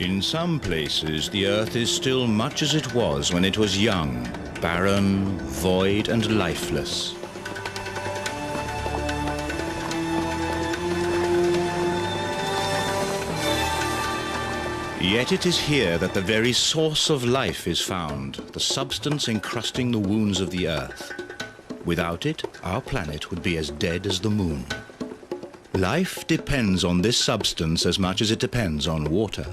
In some places, the earth is still much as it was when it was young, barren, void, and lifeless. Yet it is here that the very source of life is found, the substance encrusting the wounds of the earth. Without it, our planet would be as dead as the moon. Life depends on this substance as much as it depends on water.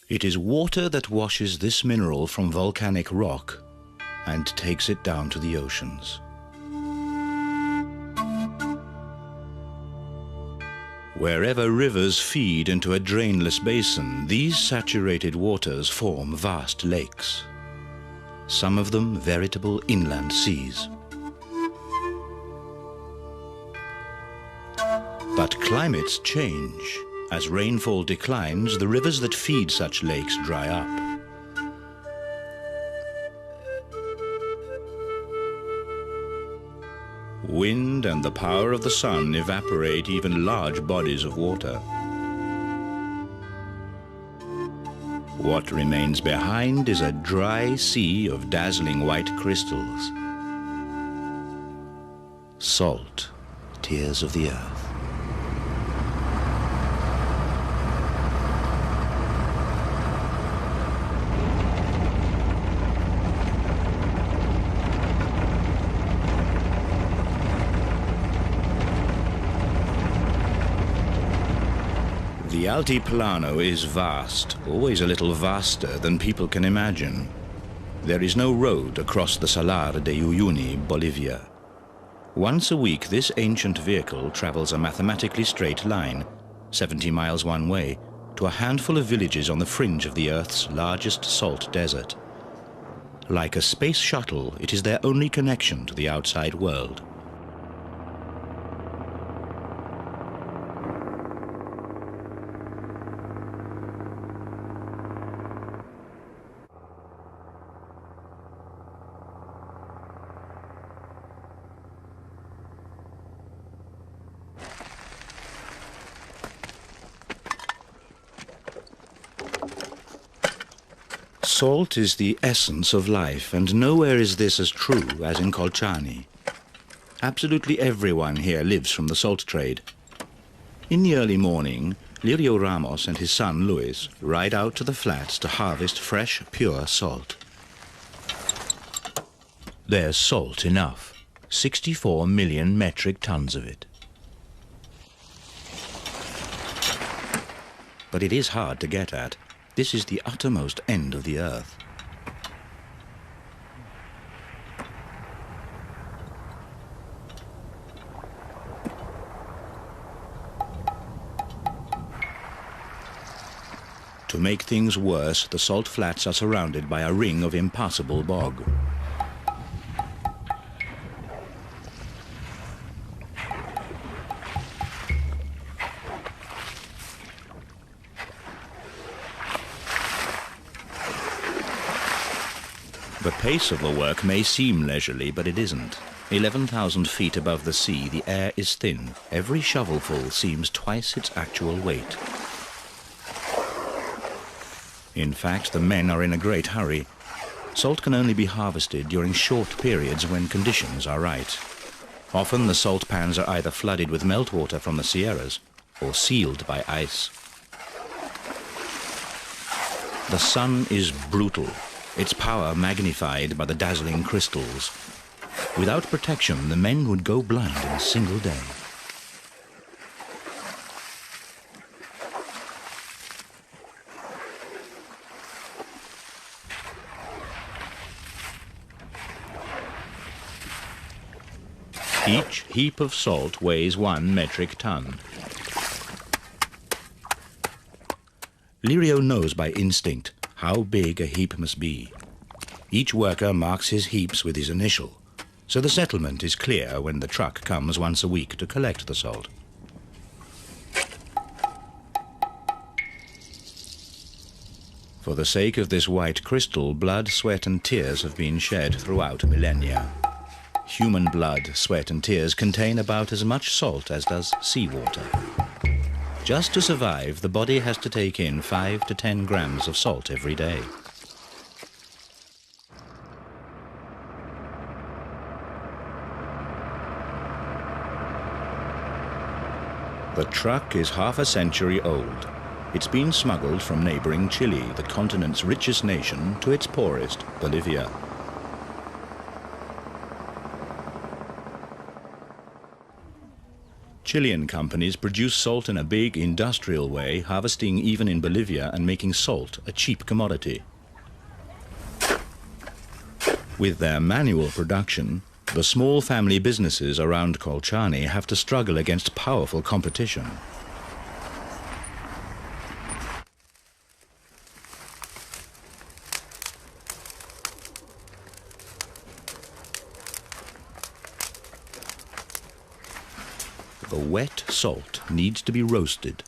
It is water that washes this mineral from volcanic rock and takes it down to the oceans. Wherever rivers feed into a drainless basin, these saturated waters form vast lakes, some of them veritable inland seas. But climates change. As rainfall declines, the rivers that feed such lakes dry up. Wind and the power of the sun evaporate even large bodies of water. What remains behind is a dry sea of dazzling white crystals. Salt, tears of the earth. The Altiplano is vast, always a little vaster than people can imagine. There is no road across the Salar de Uyuni, Bolivia. Once a week, this ancient vehicle travels a mathematically straight line, 70 miles one way, to a handful of villages on the fringe of the Earth's largest salt desert. Like a space shuttle, it is their only connection to the outside world. Salt is the essence of life, and nowhere is this as true as in Colchani. Absolutely everyone here lives from the salt trade. In the early morning, Lirio Ramos and his son Luis ride out to the flats to harvest fresh, pure salt. There's salt enough, 64 million metric tons of it. But it is hard to get at. This is the uttermost end of the earth. To make things worse, the salt flats are surrounded by a ring of impassable bog. The pace of the work may seem leisurely, but it isn't. 11,000 feet above the sea, the air is thin. Every shovelful seems twice its actual weight. In fact, the men are in a great hurry. Salt can only be harvested during short periods when conditions are right. Often the salt pans are either flooded with meltwater from the Sierras or sealed by ice. The sun is brutal, its power magnified by the dazzling crystals. Without protection, the men would go blind in a single day. Each heap of salt weighs 1 metric ton. Lirio knows by instinct how big a heap must be. Each worker marks his heaps with his initial, so the settlement is clear when the truck comes once a week to collect the salt. For the sake of this white crystal, blood, sweat and tears have been shed throughout millennia. Human blood, sweat and tears contain about as much salt as does seawater. Just to survive, the body has to take in 5 to 10 grams of salt every day. The truck is half a century old. It's been smuggled from neighboring Chile, the continent's richest nation, to its poorest, Bolivia. Chilean companies produce salt in a big industrial way, harvesting even in Bolivia and making salt a cheap commodity. With their manual production, the small family businesses around Colchane have to struggle against powerful competition. The wet salt needs to be roasted.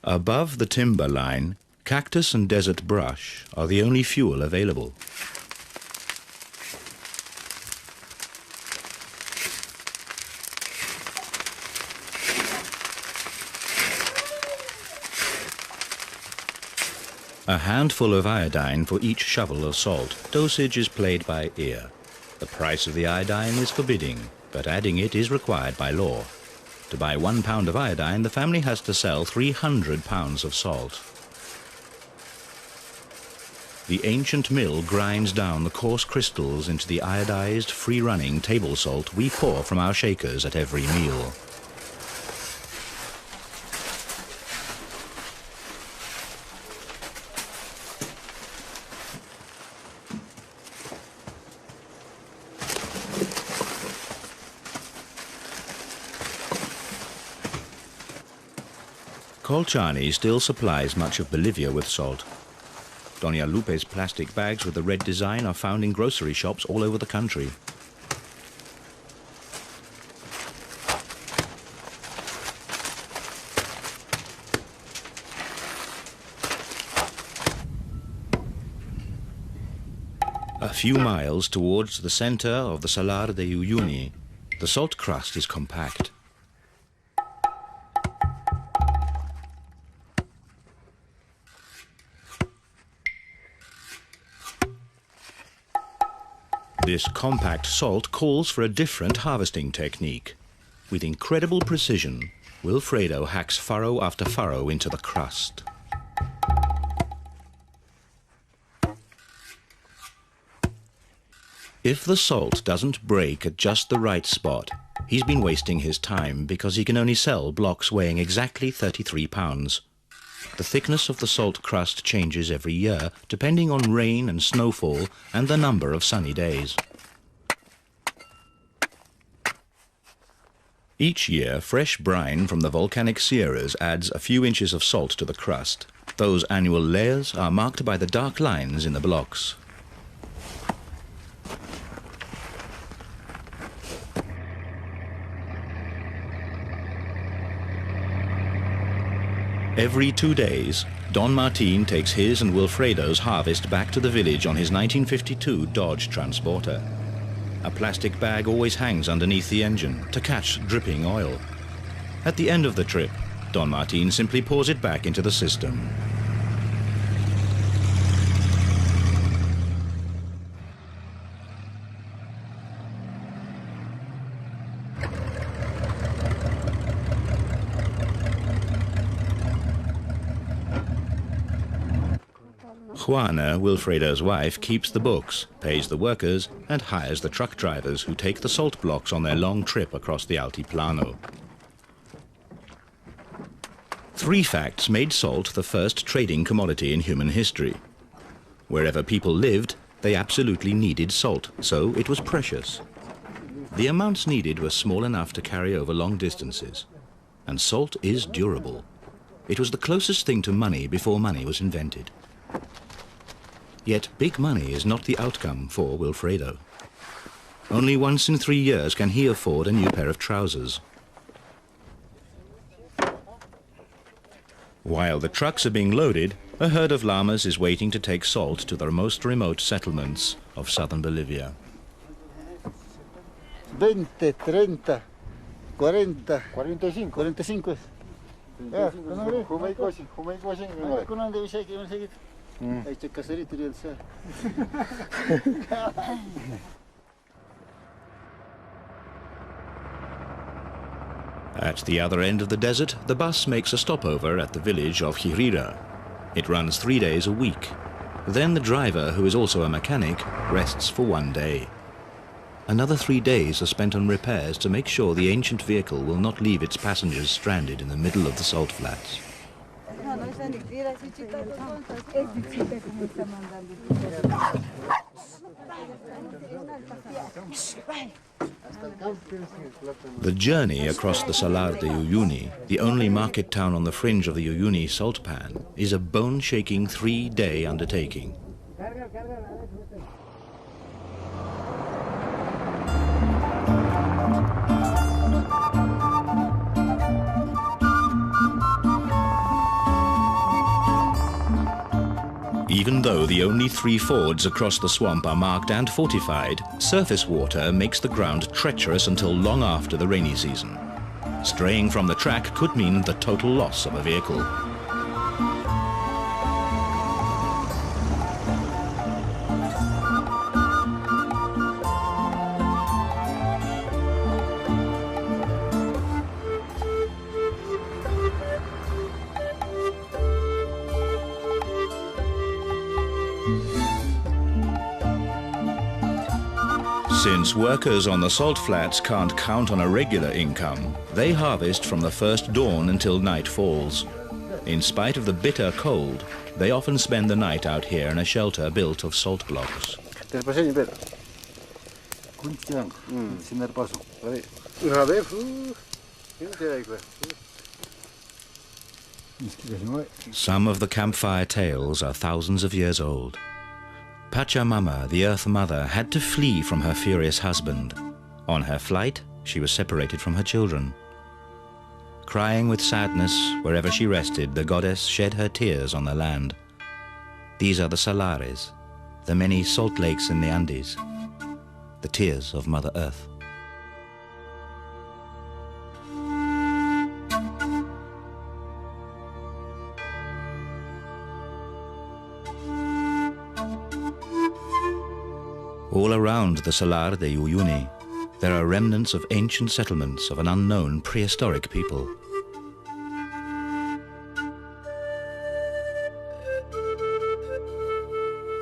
Above the timber line, cactus and desert brush are the only fuel available. A handful of iodine for each shovel of salt. Dosage is played by ear. The price of the iodine is forbidding, but adding it is required by law. To buy 1 pound of iodine, the family has to sell 300 pounds of salt. The ancient mill grinds down the coarse crystals into the iodized, free-running table salt we pour from our shakers at every meal. Colchane still supplies much of Bolivia with salt. Doña Lupe's plastic bags with the red design are found in grocery shops all over the country. A few miles towards the center of the Salar de Uyuni, the salt crust is compact. This compact salt calls for a different harvesting technique. With incredible precision, Wilfredo hacks furrow after furrow into the crust. If the salt doesn't break at just the right spot, he's been wasting his time because he can only sell blocks weighing exactly 33 pounds. The thickness of the salt crust changes every year, depending on rain and snowfall and the number of sunny days. Each year, fresh brine from the volcanic sierras adds a few inches of salt to the crust. Those annual layers are marked by the dark lines in the blocks. Every 2 days, Don Martin takes his and Wilfredo's harvest back to the village on his 1952 Dodge Transporter. A plastic bag always hangs underneath the engine to catch dripping oil. At the end of the trip, Don Martin simply pours it back into the system. Juana, Wilfredo's wife, keeps the books, pays the workers, and hires the truck drivers who take the salt blocks on their long trip across the Altiplano. 3 facts made salt the first trading commodity in human history. Wherever people lived, they absolutely needed salt, so it was precious. The amounts needed were small enough to carry over long distances. And salt is durable. It was the closest thing to money before money was invented. Yet big money is not the outcome for Wilfredo. Only once in 3 years can he afford a new pair of trousers. While the trucks are being loaded, a herd of llamas is waiting to take salt to the most remote settlements of southern Bolivia. 20, 30, 40, 45. 45. Ja, At the other end of the desert, the bus makes a stopover at the village of Hirira. It runs 3 days a week. Then the driver, who is also a mechanic, rests for 1 day. Another 3 days are spent on repairs to make sure the ancient vehicle will not leave its passengers stranded in the middle of the salt flats. The journey across the Salar de Uyuni, the only market town on the fringe of the Uyuni salt pan, is a bone-shaking 3-day undertaking. Even though the only 3 fords across the swamp are marked and fortified, surface water makes the ground treacherous until long after the rainy season. Straying from the track could mean the total loss of a vehicle. Since workers on the salt flats can't count on a regular income, they harvest from the first dawn until night falls. In spite of the bitter cold, they often spend the night out here in a shelter built of salt blocks. Some of the campfire tales are thousands of years old. Pachamama, the Earth Mother, had to flee from her furious husband. On her flight, she was separated from her children. Crying with sadness, wherever she rested, the goddess shed her tears on the land. These are the salares, the many salt lakes in the Andes, the tears of Mother Earth. All around the Salar de Uyuni, there are remnants of ancient settlements of an unknown prehistoric people.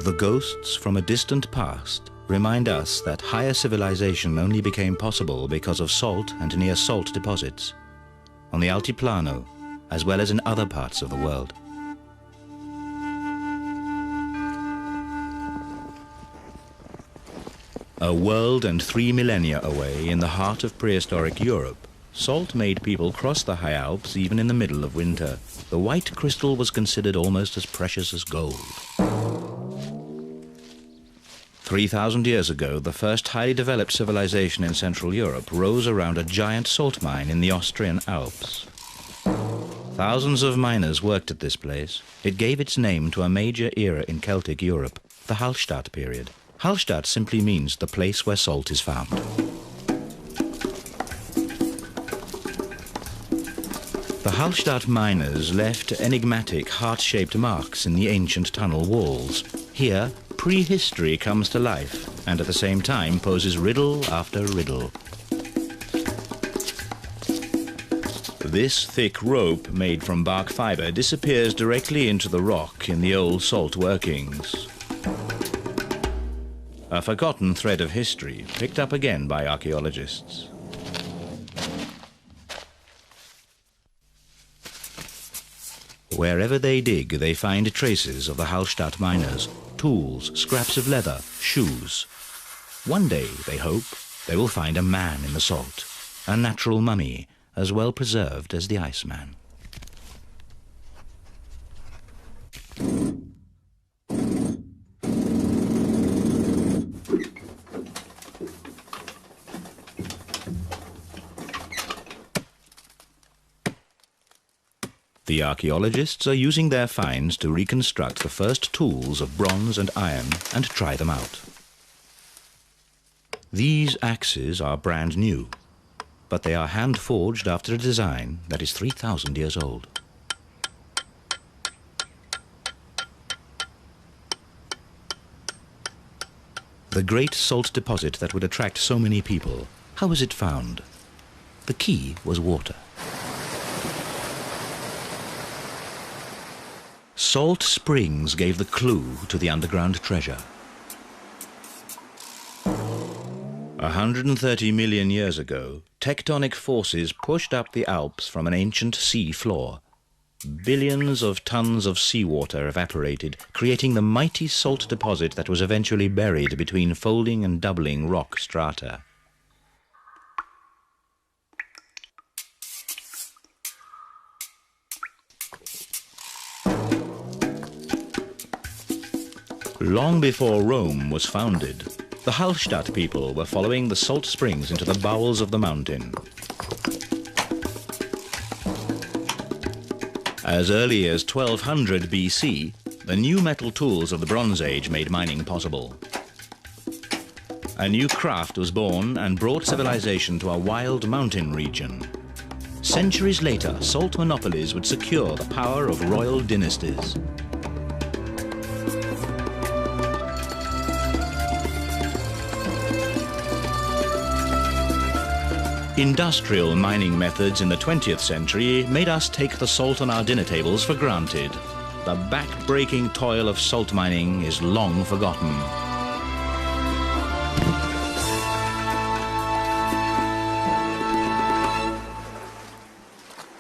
The ghosts from a distant past remind us that higher civilization only became possible because of salt and near salt deposits, on the Altiplano, as well as in other parts of the world. A world and 3 millennia away in the heart of prehistoric Europe, salt made people cross the high Alps even in the middle of winter. The white crystal was considered almost as precious as gold. 3,000 years ago, the first highly developed civilization in Central Europe rose around a giant salt mine in the Austrian Alps. Thousands of miners worked at this place. It gave its name to a major era in Celtic Europe, the Hallstatt period. Hallstatt simply means the place where salt is found. The Hallstatt miners left enigmatic heart-shaped marks in the ancient tunnel walls. Here, prehistory comes to life and at the same time poses riddle after riddle. This thick rope made from bark fiber disappears directly into the rock in the old salt workings. A forgotten thread of history, picked up again by archaeologists. Wherever they dig, they find traces of the Hallstatt miners, tools, scraps of leather, shoes. One day, they hope, they will find a man in the salt, a natural mummy, as well preserved as the Iceman. The archaeologists are using their finds to reconstruct the first tools of bronze and iron and try them out. These axes are brand new, but they are hand-forged after a design that is 3,000 years old. The great salt deposit that would attract so many people, how was it found? The key was water. Salt springs gave the clue to the underground treasure. 130 million years ago, tectonic forces pushed up the Alps from an ancient sea floor. Billions of tons of seawater evaporated, creating the mighty salt deposit that was eventually buried between folding and doubling rock strata. Long before Rome was founded, the Hallstatt people were following the salt springs into the bowels of the mountain. As early as 1200 BC, the new metal tools of the Bronze Age made mining possible. A new craft was born and brought civilization to a wild mountain region. Centuries later, salt monopolies would secure the power of royal dynasties. Industrial mining methods in the 20th century made us take the salt on our dinner tables for granted. The back-breaking toil of salt mining is long forgotten.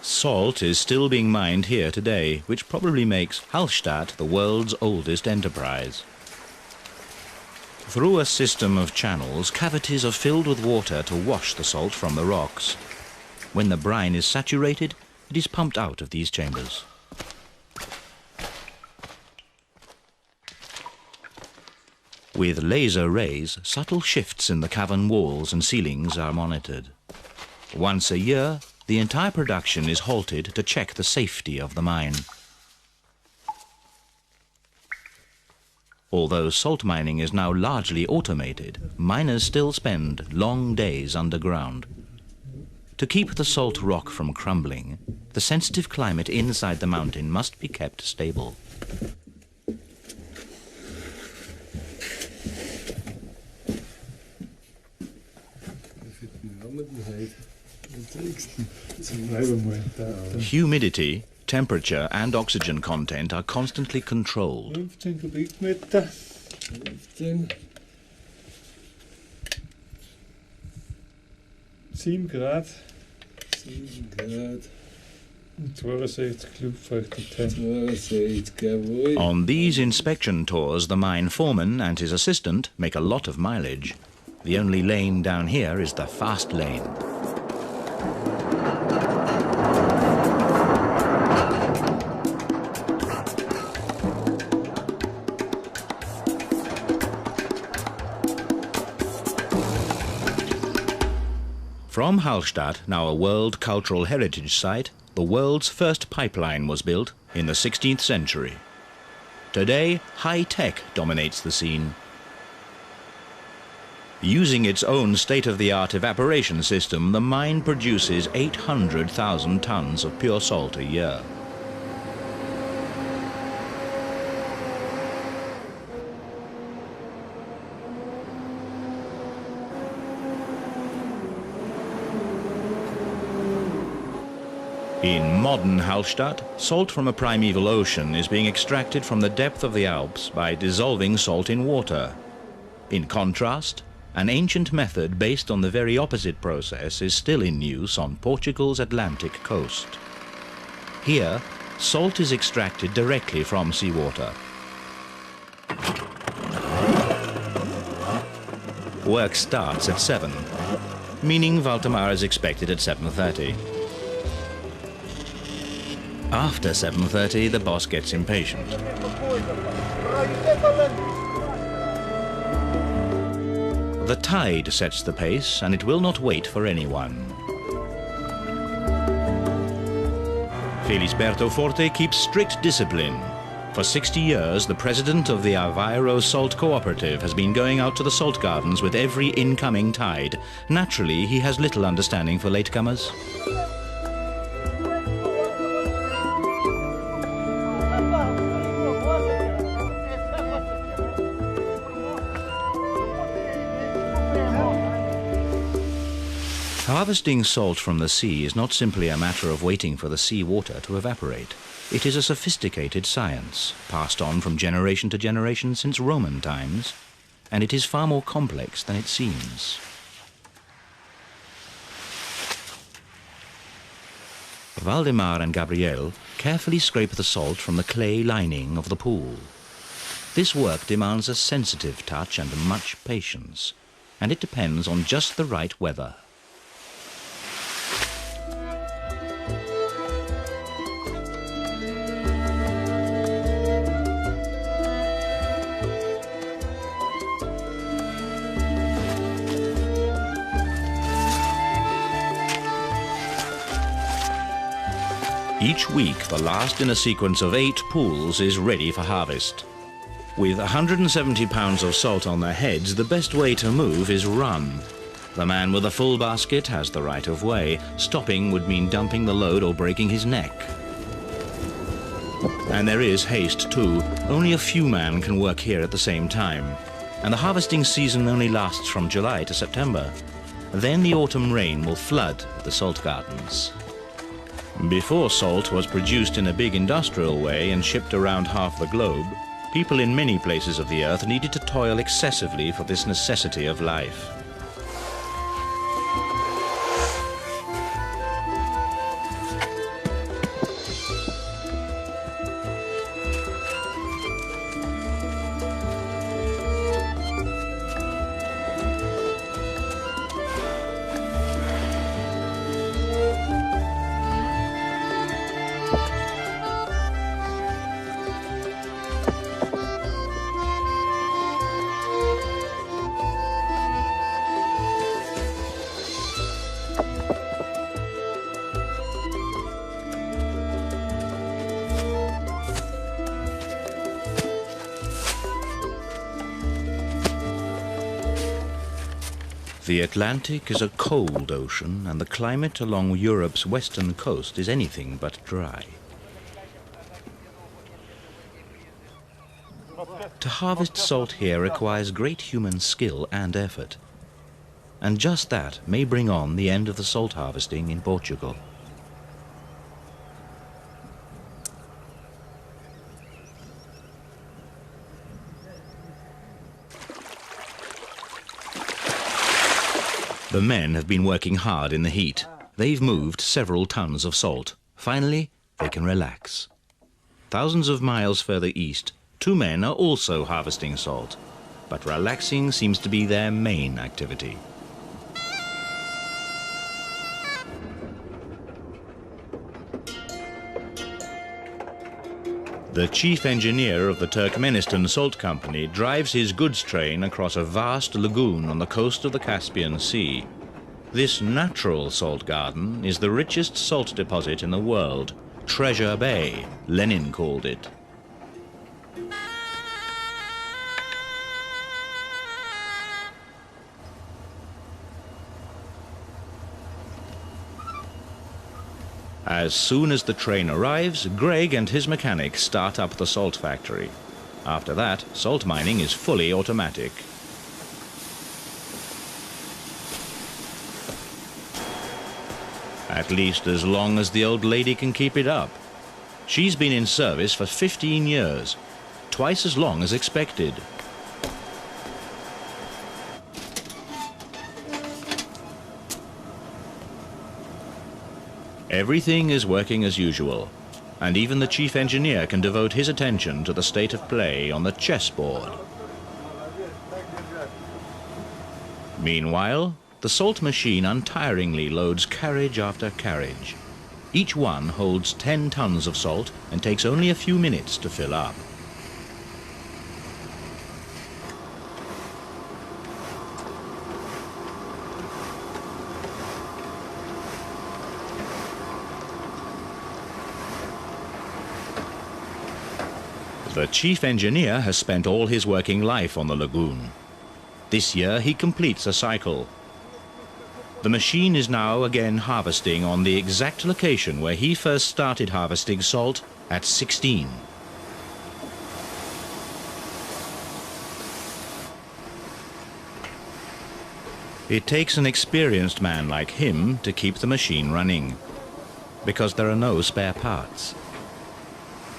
Salt is still being mined here today, which probably makes Hallstatt the world's oldest enterprise. Through a system of channels, cavities are filled with water to wash the salt from the rocks. When the brine is saturated, it is pumped out of these chambers. With laser rays, subtle shifts in the cavern walls and ceilings are monitored. Once a year, the entire production is halted to check the safety of the mine. Although salt mining is now largely automated, miners still spend long days underground. To keep the salt rock from crumbling, the sensitive climate inside the mountain must be kept stable. Humidity, temperature and oxygen content are constantly controlled. 15 kubikmeter. 15. 7 Grad. 7 Grad. Und 62 Luftfeuchtigkeit. 62, jawohl. On these inspection tours, the mine foreman and his assistant make a lot of mileage. The only lane down here is the fast lane. From Hallstatt, now a World Cultural Heritage Site, the world's first pipeline was built in the 16th century. Today, high-tech dominates the scene. Using its own state-of-the-art evaporation system, the mine produces 800,000 tons of pure salt a year. In modern Hallstatt, salt from a primeval ocean is being extracted from the depth of the Alps by dissolving salt in water. In contrast, an ancient method based on the very opposite process is still in use on Portugal's Atlantic coast. Here, salt is extracted directly from seawater. Work starts at 7, meaning Valdemar is expected at 7:30. After 7:30, the boss gets impatient. The tide sets the pace, and it will not wait for anyone. Felisberto Forte keeps strict discipline. For 60 years, the president of the Aveiro Salt Cooperative has been going out to the salt gardens with every incoming tide. Naturally, he has little understanding for latecomers. Harvesting salt from the sea is not simply a matter of waiting for the sea water to evaporate. It is a sophisticated science, passed on from generation to generation since Roman times, and it is far more complex than it seems. Valdemar and Gabriel carefully scrape the salt from the clay lining of the pool. This work demands a sensitive touch and much patience, and it depends on just the right weather. Each week, the last in a sequence of 8 pools is ready for harvest. With 170 pounds of salt on their heads, the best way to move is run. The man with a full basket has the right of way. Stopping would mean dumping the load or breaking his neck. And there is haste too. Only a few men can work here at the same time. And the harvesting season only lasts from July to September. Then the autumn rain will flood the salt gardens. Before salt was produced in a big industrial way and shipped around half the globe, people in many places of the earth needed to toil excessively for this necessity of life. The Atlantic is a cold ocean, and the climate along Europe's western coast is anything but dry. To harvest salt here requires great human skill and effort. And just that may bring on the end of the salt harvesting in Portugal. The men have been working hard in the heat. They've moved several tons of salt. Finally, they can relax. Thousands of miles further east, 2 men are also harvesting salt, but relaxing seems to be their main activity. The chief engineer of the Turkmenistan Salt Company drives his goods train across a vast lagoon on the coast of the Caspian Sea. This natural salt garden is the richest salt deposit in the world. Treasure Bay, Lenin called it. As soon as the train arrives, Greg and his mechanic start up the salt factory. After that, salt mining is fully automatic. At least as long as the old lady can keep it up. She's been in service for 15 years, twice as long as expected. Everything is working as usual, and even the chief engineer can devote his attention to the state of play on the chessboard. Meanwhile, the salt machine untiringly loads carriage after carriage. Each one holds 10 tons of salt and takes only a few minutes to fill up. The chief engineer has spent all his working life on the lagoon. This year he completes a cycle. The machine is now again harvesting on the exact location where he first started harvesting salt at 16. It takes an experienced man like him to keep the machine running, because there are no spare parts.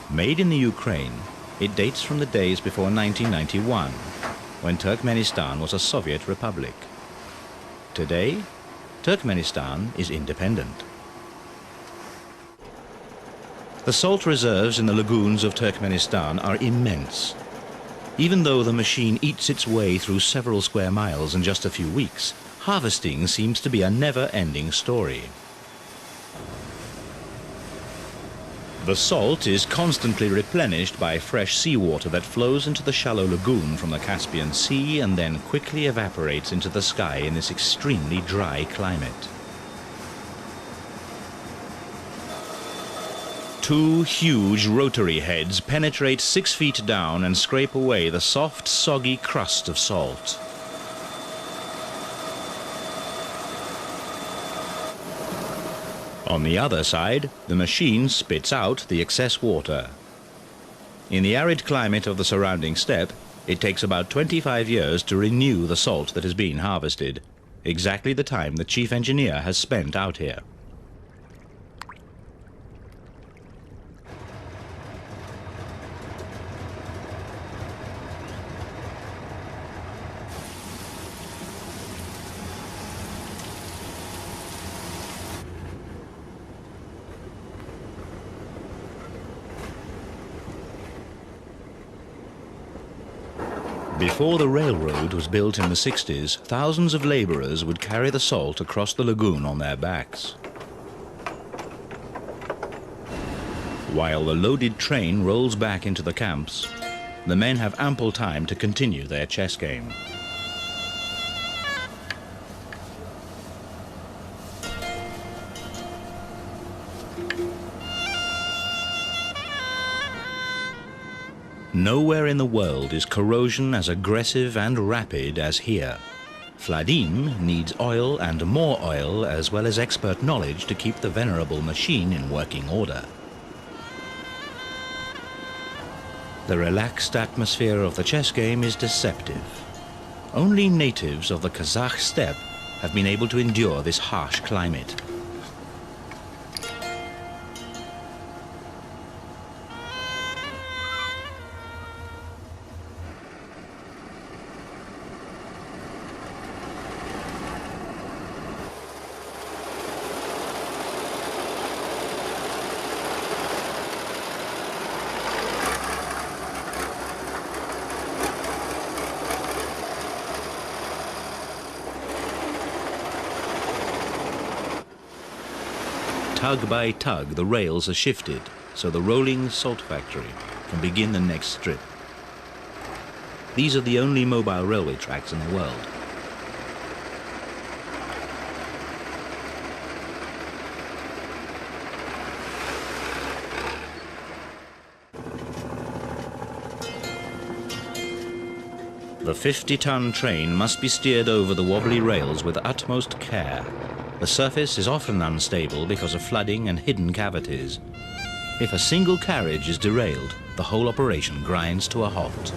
Made in the Ukraine, it dates from the days before 1991, when Turkmenistan was a Soviet republic. Today, Turkmenistan is independent. The salt reserves in the lagoons of Turkmenistan are immense. Even though the machine eats its way through several square miles in just a few weeks, harvesting seems to be a never-ending story. The salt is constantly replenished by fresh seawater that flows into the shallow lagoon from the Caspian Sea and then quickly evaporates into the sky in this extremely dry climate. Two huge rotary heads penetrate 6 feet down and scrape away the soft, soggy crust of salt. On the other side, the machine spits out the excess water. In the arid climate of the surrounding steppe, it takes about 25 years to renew the salt that has been harvested, exactly the time the chief engineer has spent out here. Before the railroad was built in the 60s, thousands of laborers would carry the salt across the lagoon on their backs. While the loaded train rolls back into the camps, the men have ample time to continue their chess game. Nowhere in the world is corrosion as aggressive and rapid as here. Vladim needs oil and more oil as well as expert knowledge to keep the venerable machine in working order. The relaxed atmosphere of the chess game is deceptive. Only natives of the Kazakh steppe have been able to endure this harsh climate. Tug by tug, the rails are shifted so the rolling salt factory can begin the next strip. These are the only mobile railway tracks in the world. The 50-ton train must be steered over the wobbly rails with utmost care. The surface is often unstable because of flooding and hidden cavities. If a single carriage is derailed, the whole operation grinds to a halt.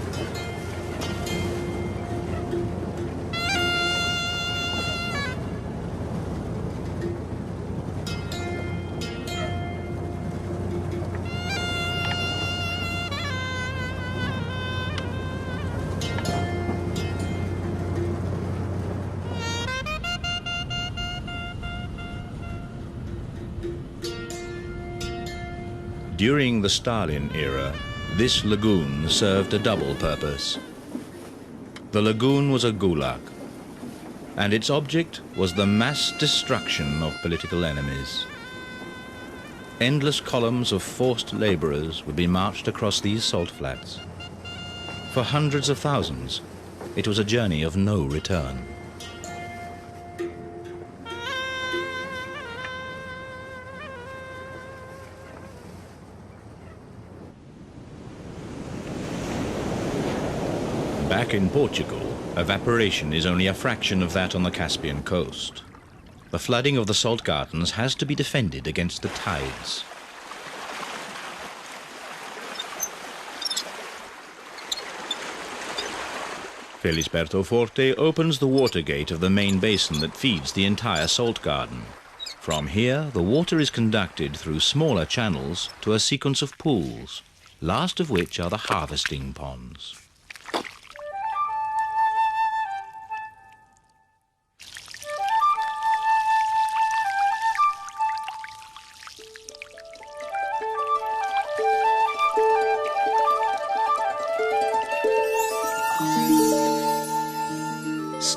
During the Stalin era, this lagoon served a double purpose. The lagoon was a gulag, and its object was the mass destruction of political enemies. Endless columns of forced laborers would be marched across these salt flats. For hundreds of thousands, it was a journey of no return. Back in Portugal, evaporation is only a fraction of that on the Caspian coast. The flooding of the salt gardens has to be defended against the tides. Felisberto Forte opens the water gate of the main basin that feeds the entire salt garden. From here, the water is conducted through smaller channels to a sequence of pools, last of which are the harvesting ponds.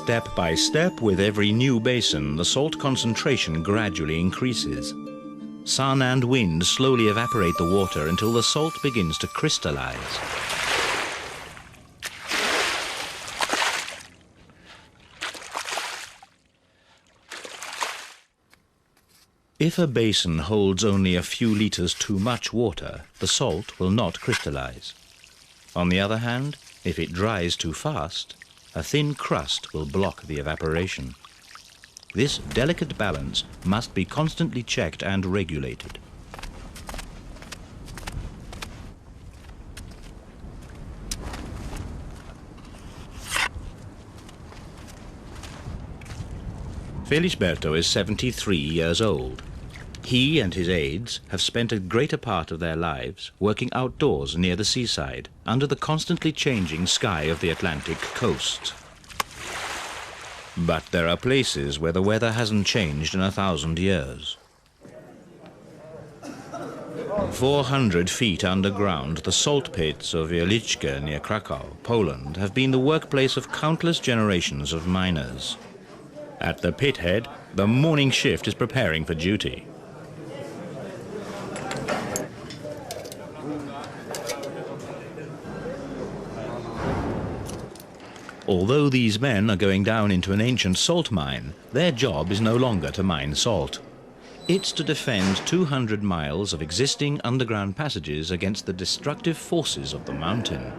Step by step, with every new basin, the salt concentration gradually increases. Sun and wind slowly evaporate the water until the salt begins to crystallize. If a basin holds only a few liters too much water, the salt will not crystallize. On the other hand, if it dries too fast, a thin crust will block the evaporation. This delicate balance must be constantly checked and regulated. Felisberto is 73 years old. He and his aides have spent a greater part of their lives working outdoors near the seaside, under the constantly changing sky of the Atlantic coast. But there are places where the weather hasn't changed in 1,000 years. 400 feet underground, the salt pits of Wieliczka near Krakow, Poland, have been the workplace of countless generations of miners. At the pit head, the morning shift is preparing for duty. Although these men are going down into an ancient salt mine, their job is no longer to mine salt. It's to defend 200 miles of existing underground passages against the destructive forces of the mountain.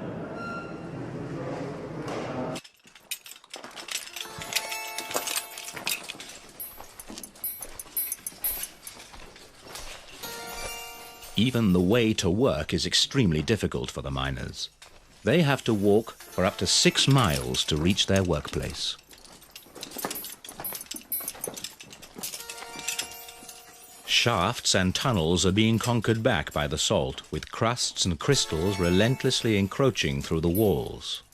Even the way to work is extremely difficult for the miners. They have to walk for up to 6 miles to reach their workplace. Shafts and tunnels are being conquered back by the salt, with crusts and crystals relentlessly encroaching through the walls.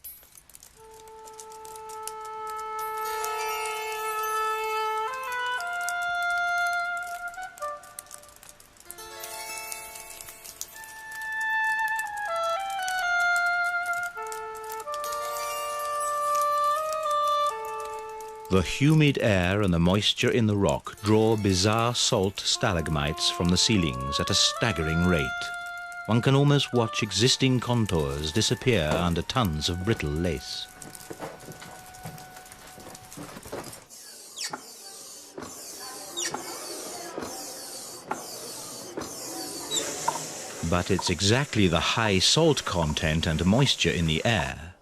The humid air and the moisture in the rock draw bizarre salt stalagmites from the ceilings at a staggering rate. One can almost watch existing contours disappear under tons of brittle lace. But it's exactly the high salt content and moisture in the air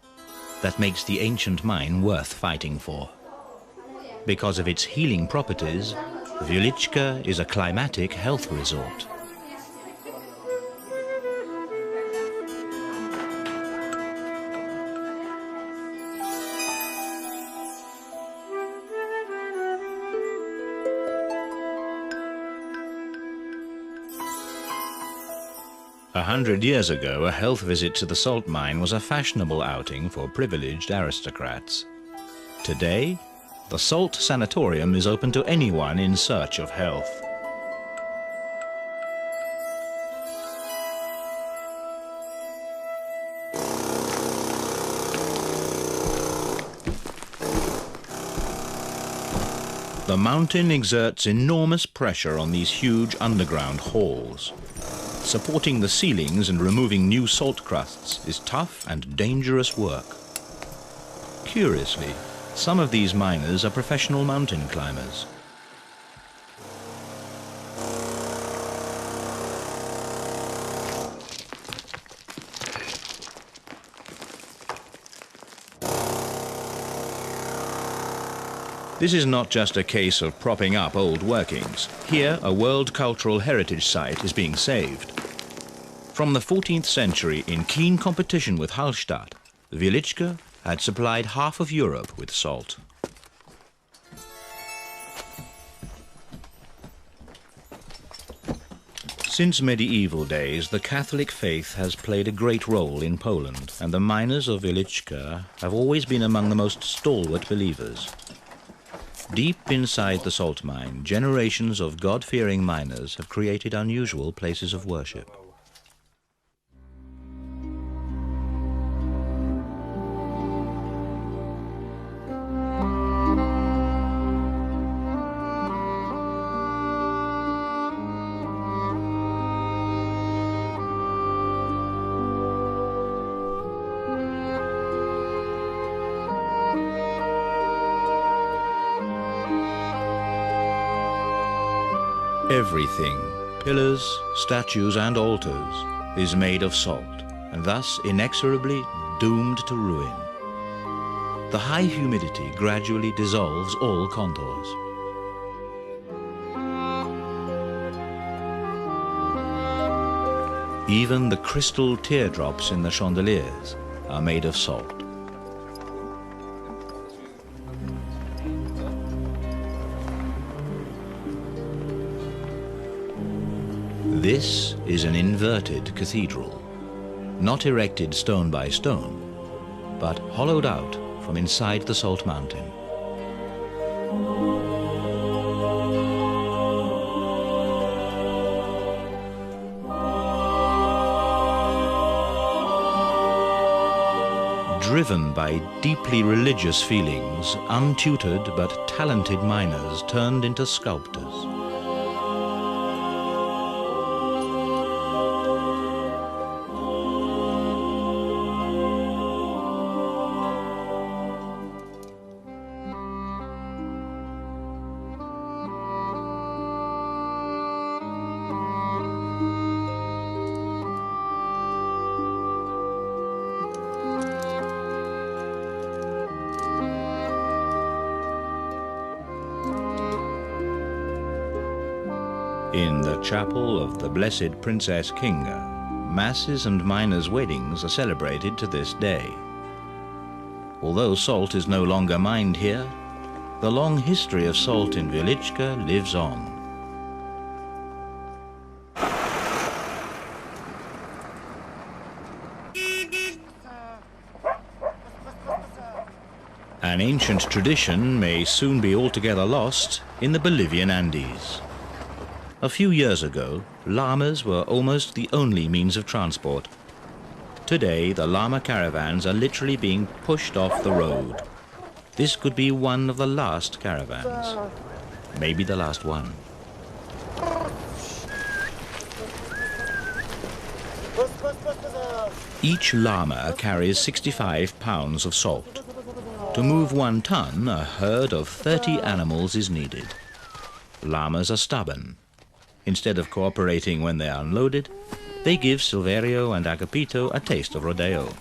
that makes the ancient mine worth fighting for. Because of its healing properties, Wieliczka is a climatic health resort. A 100 years ago, a health visit to the salt mine was a fashionable outing for privileged aristocrats. Today, the salt sanatorium is open to anyone in search of health. The mountain exerts enormous pressure on these huge underground halls. Supporting the ceilings and removing new salt crusts is tough and dangerous work. Curiously, some of these miners are professional mountain climbers. This is not just a case of propping up old workings. Here, a World Cultural Heritage Site is being saved. From the 14th century, in keen competition with Hallstatt, Wieliczka had supplied half of Europe with salt. Since medieval days, the Catholic faith has played a great role in Poland, and the miners of Wieliczka have always been among the most stalwart believers. Deep inside the salt mine, generations of God-fearing miners have created unusual places of worship. Everything, pillars, statues and altars, is made of salt, and thus inexorably doomed to ruin. The high humidity gradually dissolves all contours. Even the crystal teardrops in the chandeliers are made of salt. This is an inverted cathedral, not erected stone by stone, but hollowed out from inside the salt mountain. Driven by deeply religious feelings, untutored but talented miners turned into sculptors. In the chapel of the Blessed Princess Kinga, masses and miners' weddings are celebrated to this day. Although salt is no longer mined here, the long history of salt in Wieliczka lives on. An ancient tradition may soon be altogether lost in the Bolivian Andes. A few years ago, llamas were almost the only means of transport. Today, the llama caravans are literally being pushed off the road. This could be one of the last caravans. Maybe the last one. Each llama carries 65 pounds of salt. To move 1 ton, a herd of 30 animals is needed. Llamas are stubborn. Instead of cooperating when they are unloaded, they give Silverio and Agapito a taste of rodeo.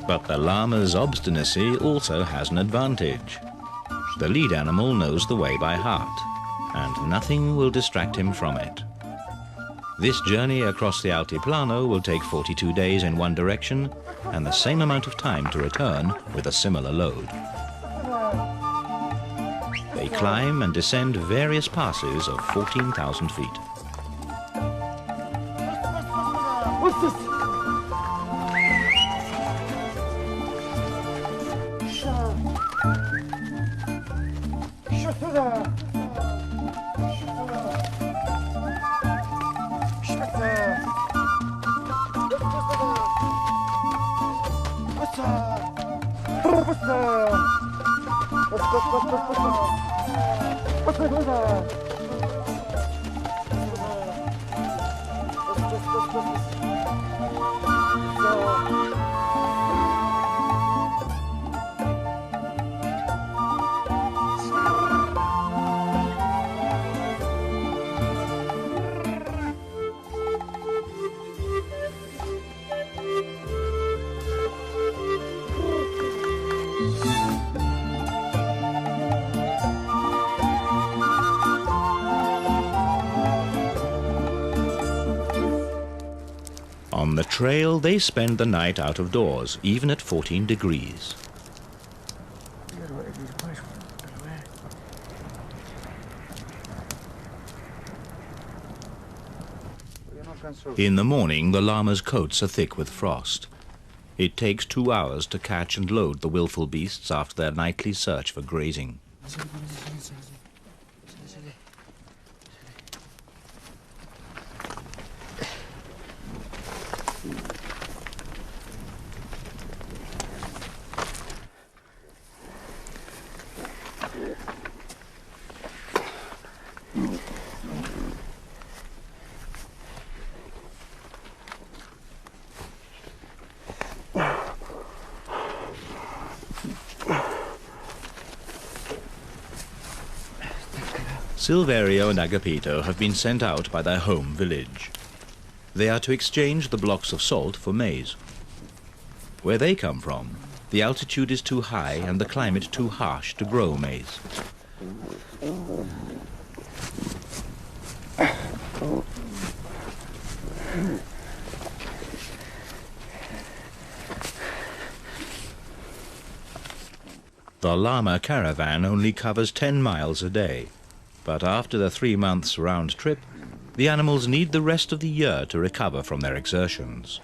But the llama's obstinacy also has an advantage. The lead animal knows the way by heart, and nothing will distract him from it. This journey across the Altiplano will take 42 days in one direction and the same amount of time to return with a similar load. They climb and descend various passes of 14,000 feet. On the trail, they spend the night out of doors, even at 14 degrees. In the morning, the llamas' coats are thick with frost. It takes 2 hours to catch and load the willful beasts after their nightly search for grazing. Silverio and Agapito have been sent out by their home village. They are to exchange the blocks of salt for maize. Where they come from, the altitude is too high and the climate too harsh to grow maize. The llama caravan only covers 10 miles a day. But after the 3 months round trip, the animals need the rest of the year to recover from their exertions.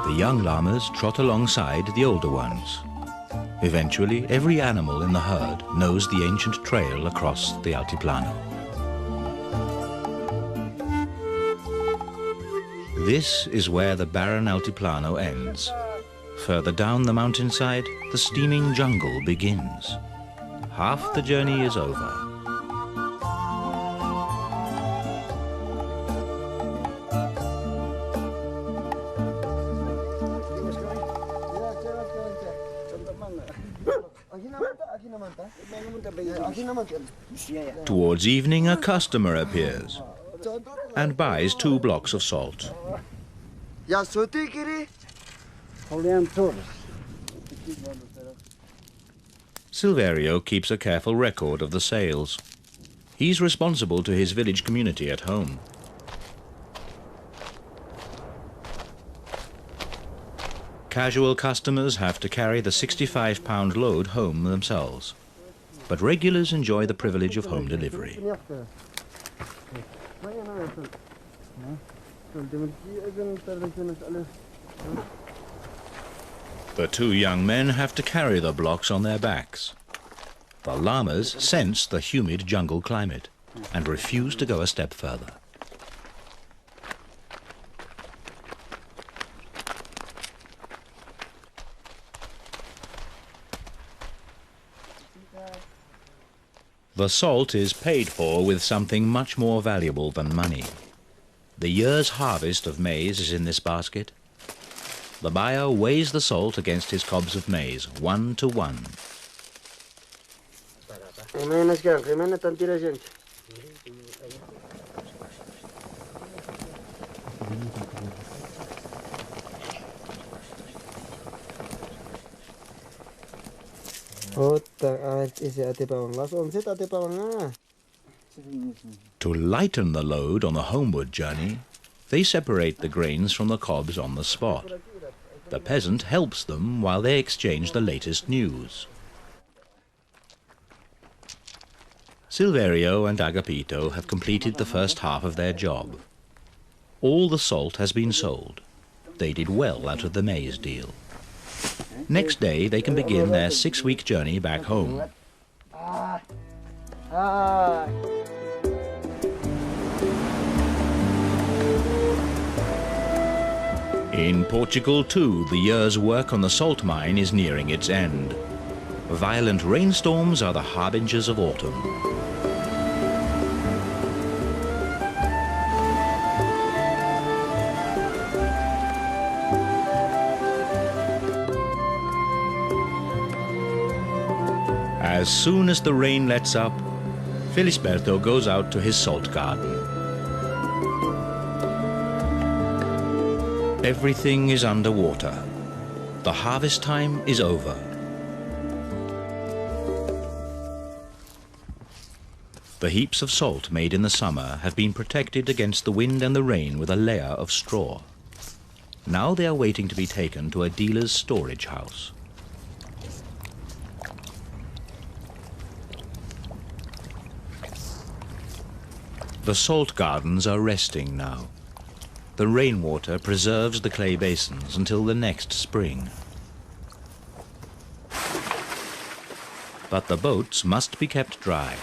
The young llamas trot alongside the older ones. Eventually, every animal in the herd knows the ancient trail across the Altiplano. This is where the barren Altiplano ends. Further down the mountainside, the steaming jungle begins. Half the journey is over. Towards evening, a customer appears and buys 2 blocks of salt. Silverio keeps a careful record of the sales. He's responsible to his village community at home. Casual customers have to carry the 65-pound load home themselves, but regulars enjoy the privilege of home delivery. The 2 young men have to carry the blocks on their backs. The llamas sense the humid jungle climate and refuse to go a step further. The salt is paid for with something much more valuable than money. The year's harvest of maize is in this basket. The buyer weighs the salt against his cobs of maize, 1 to 1. To lighten the load on the homeward journey, they separate the grains from the cobs on the spot. The peasant helps them while they exchange the latest news. Silverio and Agapito have completed the first half of their job. All the salt has been sold. They did well out of the maize deal. Next day they can begin their 6-week journey back home. In Portugal too, the year's work on the salt mine is nearing its end. Violent rainstorms are the harbingers of autumn. As soon as the rain lets up, Felisberto goes out to his salt garden. Everything is underwater. The harvest time is over. The heaps of salt made in the summer have been protected against the wind and the rain with a layer of straw. Now they are waiting to be taken to a dealer's storage house. The salt gardens are resting now. The rainwater preserves the clay basins until the next spring. But the boats must be kept dry.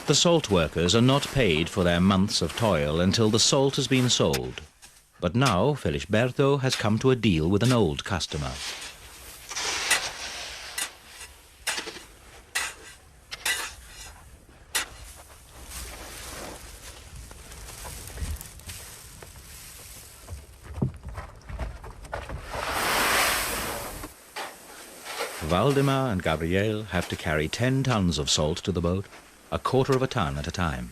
The salt workers are not paid for their months of toil until the salt has been sold. But now Felisberto has come to a deal with an old customer. Valdemar and Gabriel have to carry 10 tons of salt to the boat, a quarter of a ton at a time.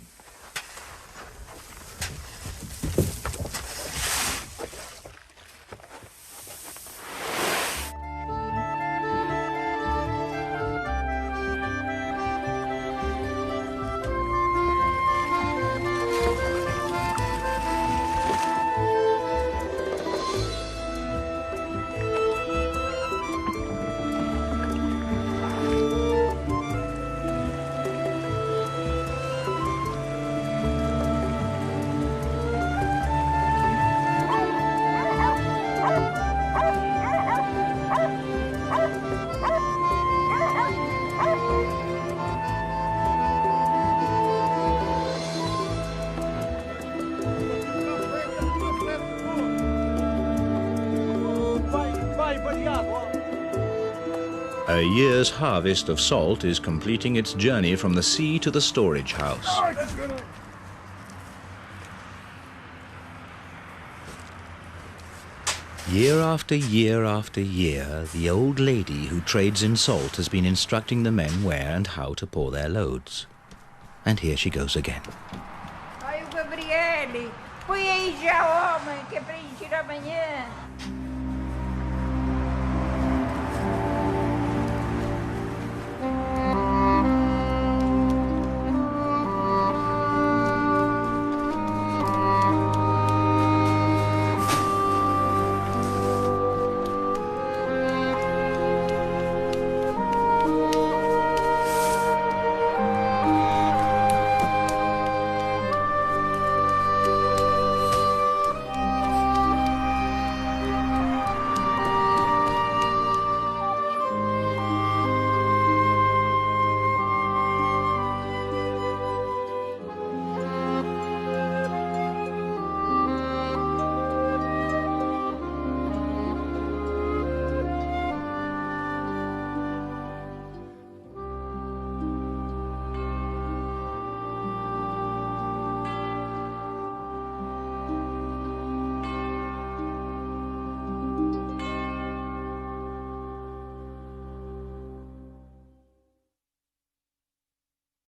A year's harvest of salt is completing its journey from the sea to the storage house. Year after year after year, the old lady who trades in salt has been instructing the men where and how to pour their loads. And here she goes again. Ai, o Gabriele, põe aí já, homem, que é para encher amanhã.